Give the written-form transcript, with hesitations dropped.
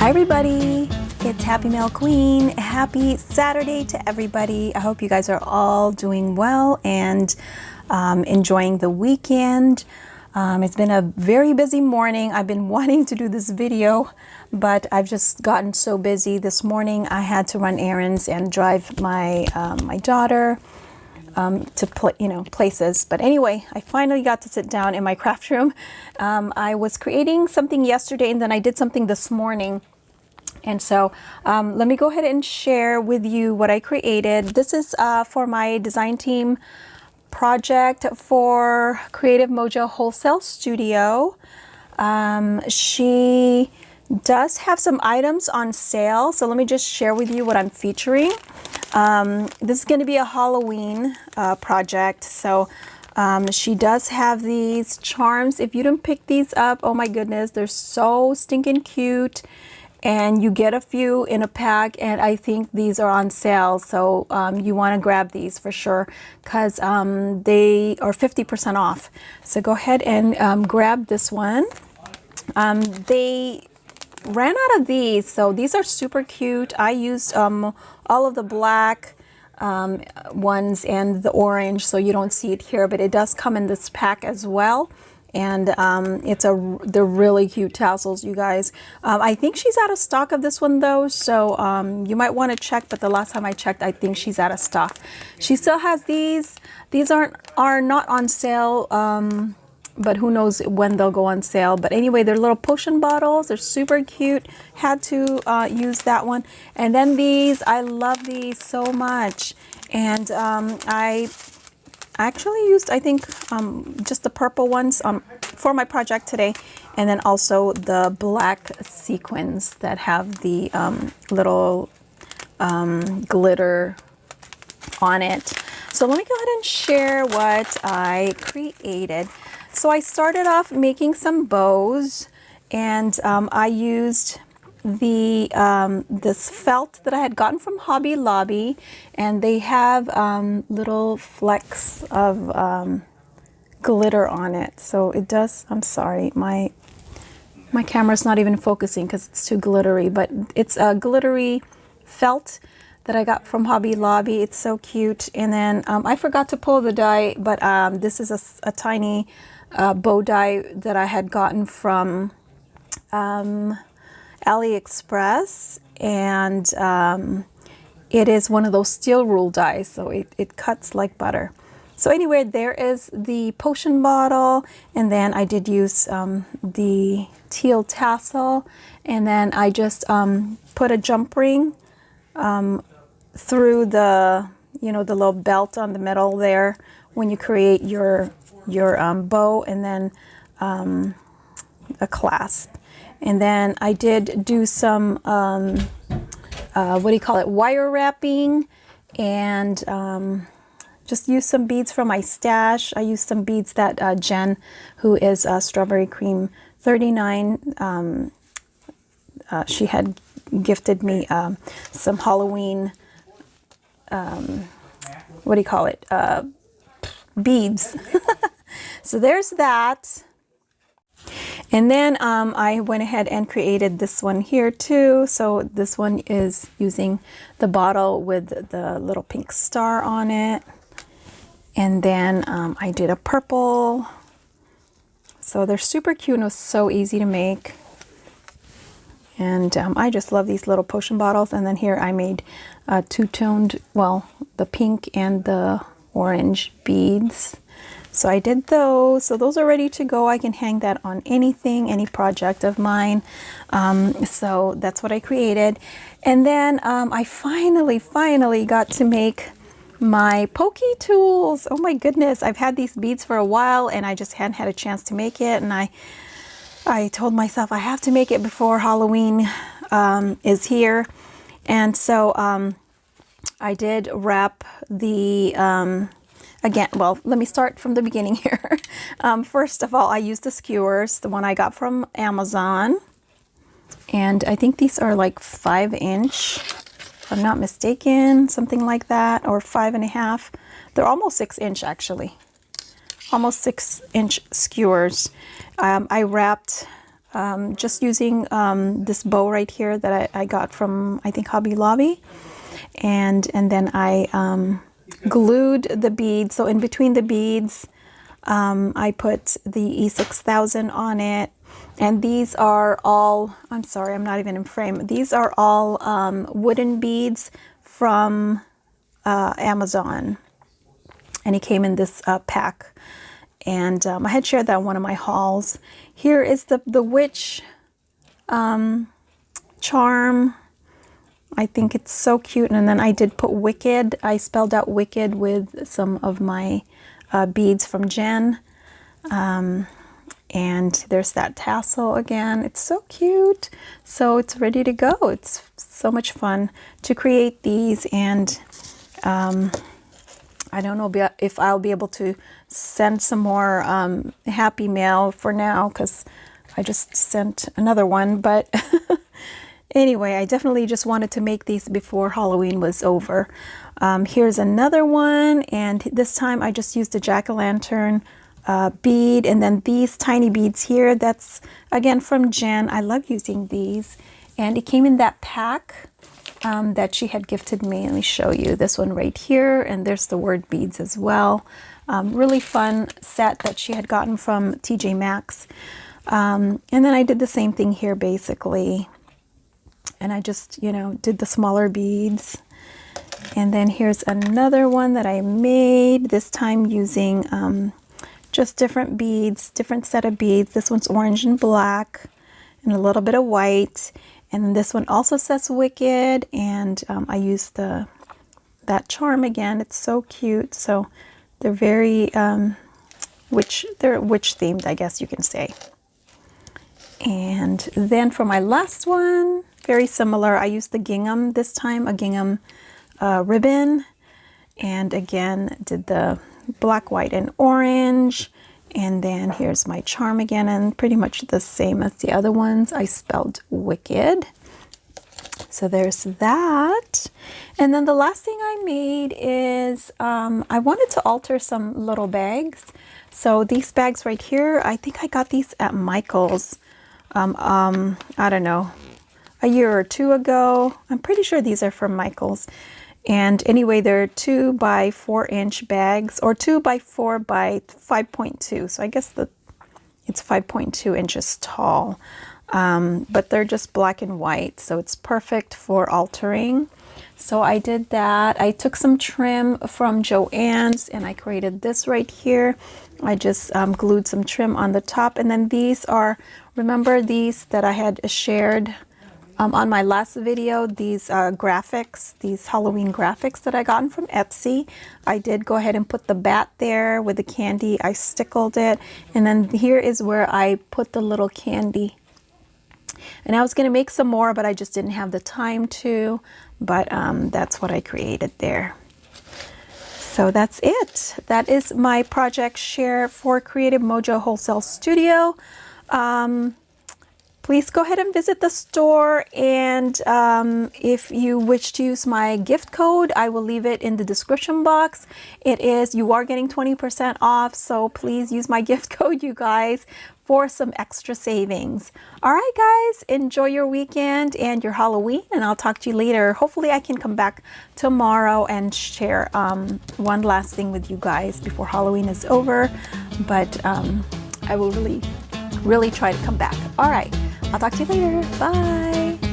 Hi everybody, it's Happy Mail Queen. Happy Saturday to everybody. I hope you guys are all doing well and enjoying the weekend. It's been a very busy morning. I've been wanting to do this video, but I've just gotten so busy. This morning I had to run errands and drive my my daughter to places. But anyway, I finally got to sit down in my craft room. I was creating something yesterday and then I did something this morning. And so let me go ahead and share with you what I created. This is for my design team project for Creative Mojo Wholesale Studio. She does have some items on sale, so let me just share with you what I'm featuring. This is going to be a Halloween project, so she does have these charms. If you didn't pick these up, oh my goodness, they're so stinking cute, and you get a few in a pack, and I think these are on sale, so you want to grab these for sure because they are 50% off. So go ahead and grab this one. They ran out of these, so these are super cute. I used all of the black ones and the orange, so you don't see it here, but it does come in this pack as well. And they're really cute tassels, you guys. I think she's out of stock of this one though, so you might want to check, but the last time I checked, I think she's out of stock. She still has these. These are not on sale, but who knows when they'll go on sale. But anyway, they're little potion bottles. They're super cute. Had to use that one. And then these, I love these so much. And I actually used, I think, just the purple ones for my project today. And then also the black sequins that have the little glitter on it. So let me go ahead and share what I created. So I started off making some bows, and I used the this felt that I had gotten from Hobby Lobby, and they have little flecks of glitter on it. So it does, I'm sorry, my camera's not even focusing because it's too glittery, but it's a glittery felt that I got from Hobby Lobby. It's so cute. And then I forgot to pull the die, but this is a tiny bow die that I had gotten from AliExpress, and it is one of those steel rule dies, so it cuts like butter. So anyway, there is the potion bottle, and then I did use the teal tassel, and then I just put a jump ring through the the little belt on the middle there when you create your bow, and then a clasp. And then I did do some wire wrapping, and just use some beads from my stash. I used some beads that Jen, who is Strawberry Cream 39, she had gifted me some Halloween beads. So there's that. And then I went ahead and created this one here too. So this one is using the bottle with the little pink star on it. And then I did a purple. So they're super cute, and it was so easy to make. And I just love these little potion bottles. And then here I made two-toned, well, the pink and the orange beads. So I did those. So those are ready to go. I can hang that on anything, any project of mine. So that's what I created. And then I finally got to make my pokey tools. Oh my goodness. I've had these beads for a while, and I just hadn't had a chance to make it. And I told myself I have to make it before Halloween is here. And so I did wrap the again, well, let me start from the beginning here. First of all, I used the skewers, the one I got from Amazon. And I think these are like 5-inch, if I'm not mistaken, something like that, or 5.5. They're almost 6-inch actually. Almost 6-inch skewers. I wrapped just using this bow right here that I got from, I think, Hobby Lobby. And then I glued the beads. So in between the beads, I put the E6000 on it. And these are all, I'm sorry, I'm not even in frame. These are all wooden beads from Amazon. And it came in this pack. And I had shared that in one of my hauls. Here is the witch charm. I think it's so cute. And then I did put Wicked. I spelled out Wicked with some of my beads from Jen. And there's that tassel again. It's so cute. So it's ready to go. It's so much fun to create these. And I don't know if I'll be able to send some more happy mail for now, because I just sent another one. But anyway, I definitely just wanted to make these before Halloween was over. Here's another one. And this time I just used a jack-o'-lantern bead, and then these tiny beads here, that's again from Jen. I love using these, and it came in that pack that she had gifted me. Let me show you this one right here, and there's the word beads as well. Really fun set that she had gotten from TJ Maxx. And then I did the same thing here basically, and I just, you know, did the smaller beads. And then here's another one that I made, this time using just different beads, different set of beads. This one's orange and black and a little bit of white. And this one also says Wicked. And I used that charm again. It's so cute. So they're very witch themed, I guess you can say. And then for my last one, very similar. I used the gingham this time, a gingham ribbon. And again, did the black, white, and orange. And then here's my charm again, and pretty much the same as the other ones. I spelled Wicked. So there's that. And then the last thing I made is I wanted to alter some little bags. So these bags right here, I think I got these at Michael's, I don't know, a year or two ago. I'm pretty sure these are from Michael's. And anyway, they're 2 by 4 inch bags, or 2 by 4 by 5.2. So I guess it's 5.2 inches tall. But they're just black and white, so it's perfect for altering. So I did that. I took some trim from Joann's and I created this right here. I just glued some trim on the top. And then these are, remember these that I had shared on my last video, these graphics, these Halloween graphics that I gotten from Etsy. I did go ahead and put the bat there with the candy. I stickled it. And then here is where I put the little candy. And I was going to make some more, but I just didn't have the time to. But that's what I created there. So that's it. That is my project share for Creative Mojo Wholesale Studio. Please go ahead and visit the store, and if you wish to use my gift code, I will leave it in the description box. You are getting 20% off, so please use my gift code, you guys, for some extra savings. All right, guys, enjoy your weekend and your Halloween, and I'll talk to you later. Hopefully I can come back tomorrow and share one last thing with you guys before Halloween is over, but I will really try to come back. All right, I'll talk to you later. Bye.